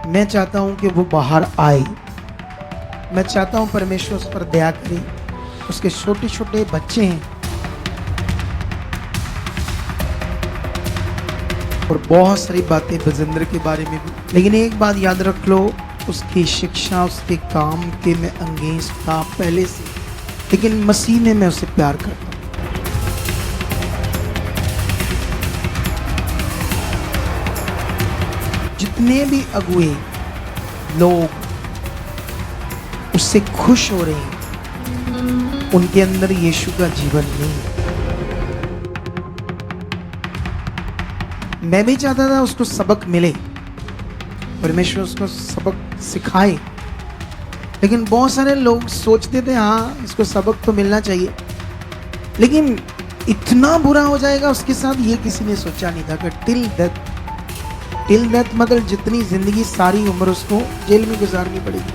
मैं चाहता हूं कि वो बाहर आए। मैं चाहता हूं परमेश्वर उस पर दया करे। उसके छोटे छोटे बच्चे हैं और बहुत सारी बातें बजिंदर के बारे में भी, लेकिन एक बात याद रख लो, उसकी शिक्षा उसके काम के मैं अंगेंस्ट था पहले से, लेकिन मसीह में मैं उसे प्यार करता हूं। जितने भी अगुए लोग उससे खुश हो रहे हैं, उनके अंदर यीशु का जीवन नहीं है। मैं भी चाहता था उसको सबक मिले, परमेश्वर उसको सबक सिखाए, लेकिन बहुत सारे लोग सोचते थे हाँ इसको सबक तो मिलना चाहिए, लेकिन इतना बुरा हो जाएगा उसके साथ ये किसी ने सोचा नहीं था कि टिल डेथ मतलब जितनी जिंदगी सारी उम्र उसको जेल में गुजारनी पड़ेगी।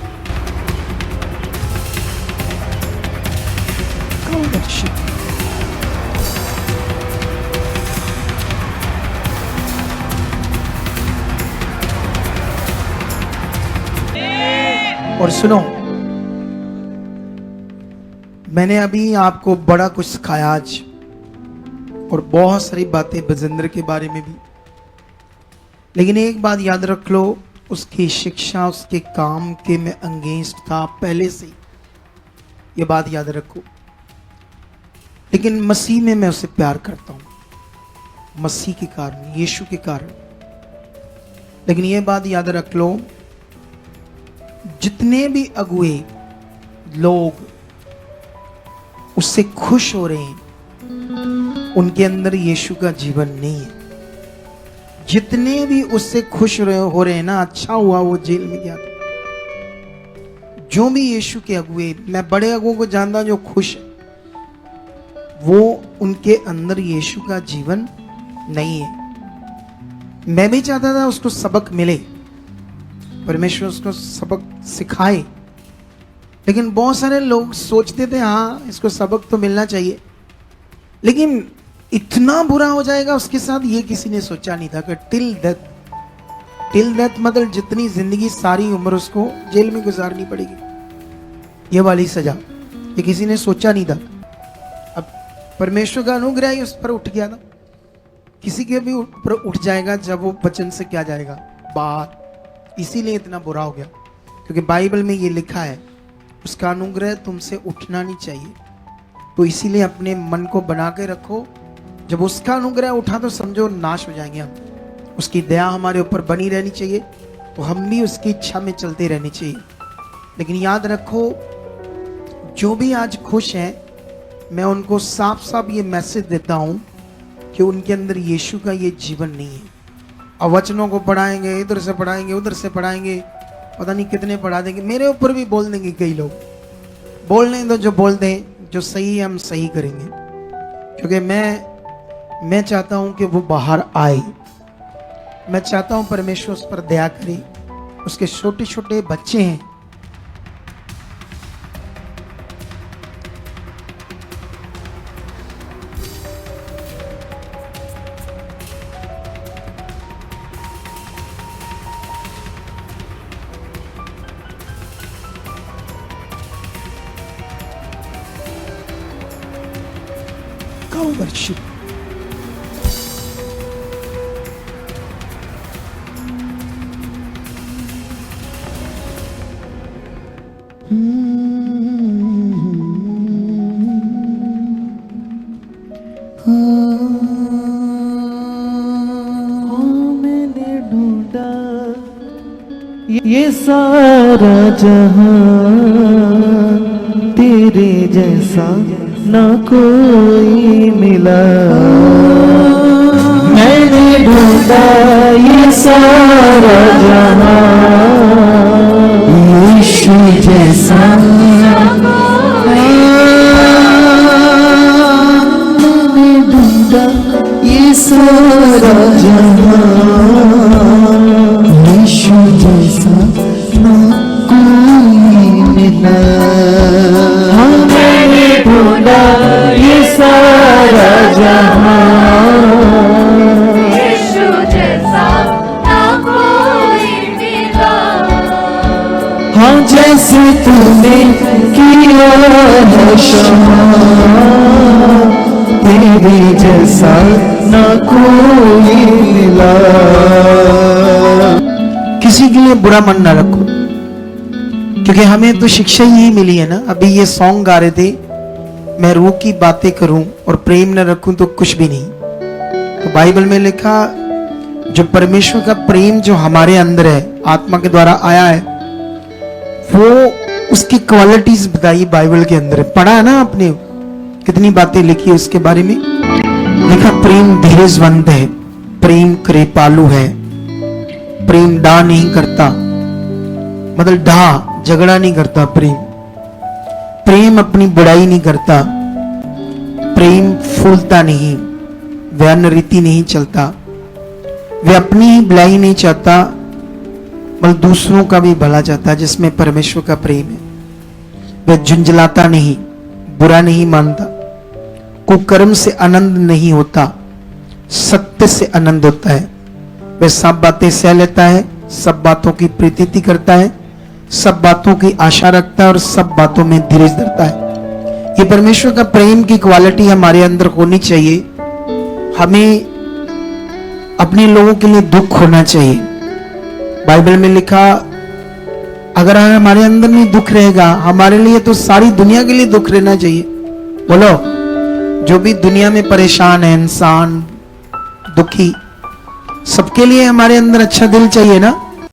और सुनो, मैंने अभी आपको बड़ा कुछ सिखाया आज, और बहुत सारी बातें बजिंदर के बारे में भी, लेकिन एक बात याद रख लो, उसकी शिक्षा उसके काम के मैं अंगेंस्ट था पहले से, ये बात याद रखो। लेकिन मसीह में मैं उसे प्यार करता हूं, मसीह के कारण, यीशु के कारण। लेकिन ये बात याद रख लो, जितने भी अगुए लोग उससे खुश हो रहे हैं, उनके अंदर यीशु का जीवन नहीं है। जितने भी उससे खुश हो रहे हैं ना, अच्छा हुआ वो जेल में गया था। जो भी यीशु के अगुए, मैं बड़े अगुओं को जानता जो खुश है, वो उनके अंदर यीशु का जीवन नहीं है। मैं भी चाहता था उसको सबक मिले, परमेश्वर उसको सबक सिखाए, लेकिन बहुत सारे लोग सोचते थे हाँ इसको सबक तो मिलना चाहिए, लेकिन इतना बुरा हो जाएगा उसके साथ ये किसी ने सोचा नहीं था कि टिल डेथ मतलब जितनी जिंदगी सारी उम्र उसको जेल में गुजारनी पड़ेगी। ये वाली सजा ये किसी ने सोचा नहीं था। अब परमेश्वर का अनुग्रह ही उस पर उठ गया था। किसी के भी ऊपर उठ जाएगा जब वो वचन से क्या जाएगा बाहर। इसीलिए इतना बुरा हो गया, क्योंकि बाइबल में ये लिखा है उसका अनुग्रह तुमसे उठना नहीं चाहिए। तो इसीलिए अपने मन को बना के रखो, जब उसका अनुग्रह उठा तो समझो नाश हो जाएंगे हम। उसकी दया हमारे ऊपर बनी रहनी चाहिए, तो हम भी उसकी इच्छा में चलते रहनी चाहिए। लेकिन याद रखो, जो भी आज खुश हैं, मैं उनको साफ साफ ये मैसेज देता हूं कि उनके अंदर यीशु का ये जीवन नहीं है। और वचनों को पढ़ाएंगे, इधर से पढ़ाएंगे, उधर से पढ़ाएंगे, पता नहीं कितने पढ़ा देंगे। मेरे ऊपर भी बोल देंगे कई लोग, बोलने दो जो बोल दें, जो सही है हम सही करेंगे, क्योंकि मैं चाहता हूं कि वो बाहर आए। मैं चाहता हूं परमेश्वर उस पर दया करे। उसके छोटे छोटे बच्चे हैं, वर्शिप मैंने ढूंढा ये सारा जहां, तेरे जैसा ना कोई मिला। मैंने ढूंढा ये सारा जहां, यीशु जैसा मैंने ढूंढा ये सारा जहां, यीशु जैसा ना कोई मिला। मैंने ढूंढा ये सारा जहां, यीशु जैसा ना कोई मिला। तूने किया है क्षमा, तेरे जैसा ना कोई मिला। किसी के लिए बुरा मन ना रखो, क्योंकि हमें तो शिक्षा ही मिली है ना। अभी ये सॉन्ग गा रहे थे, मैं रूह की बातें करूं और प्रेम न रखूं तो कुछ भी नहीं। तो बाइबल में लिखा, जो परमेश्वर का प्रेम जो हमारे अंदर है, आत्मा के द्वारा आया है, वो उसकी क्वालिटीज बताई बाइबल के अंदर है। पढ़ा है ना आपने, कितनी बातें लिखी है उसके बारे में। लिखा, प्रेम धीरजवंत है, प्रेम कृपालु है, प्रेम डा नहीं करता, मतलब डा झगड़ा नहीं करता। प्रेम अपनी बुराई नहीं करता, प्रेम फूलता नहीं, व्यर्थ रीति नहीं चलता, वे अपनी ही भलाई नहीं चाहता, बल्कि दूसरों का भी भला चाहता है। जिसमें परमेश्वर का प्रेम है, वह झुंझलाता नहीं, बुरा नहीं मानता, कुकर्म से आनंद नहीं होता, सत्य से आनंद होता है। वह सब बातें सह लेता है, सब बातों की प्रीति करता है, सब बातों की आशा रखता है और सब बातों में धीरज धरता है। ये परमेश्वर का प्रेम की क्वालिटी हमारे अंदर होनी चाहिए। हमें अपने लोगों के लिए दुख होना चाहिए। बाइबल में लिखा, अगर हमारे अंदर नहीं दुख रहेगा, हमारे लिए तो सारी दुनिया के लिए दुख रहना चाहिए। बोलो, जो भी दुनिया में परेशान है, इंसान दुखी, सबके लिए हमारे अंदर अच्छा दिल चाहिए ना।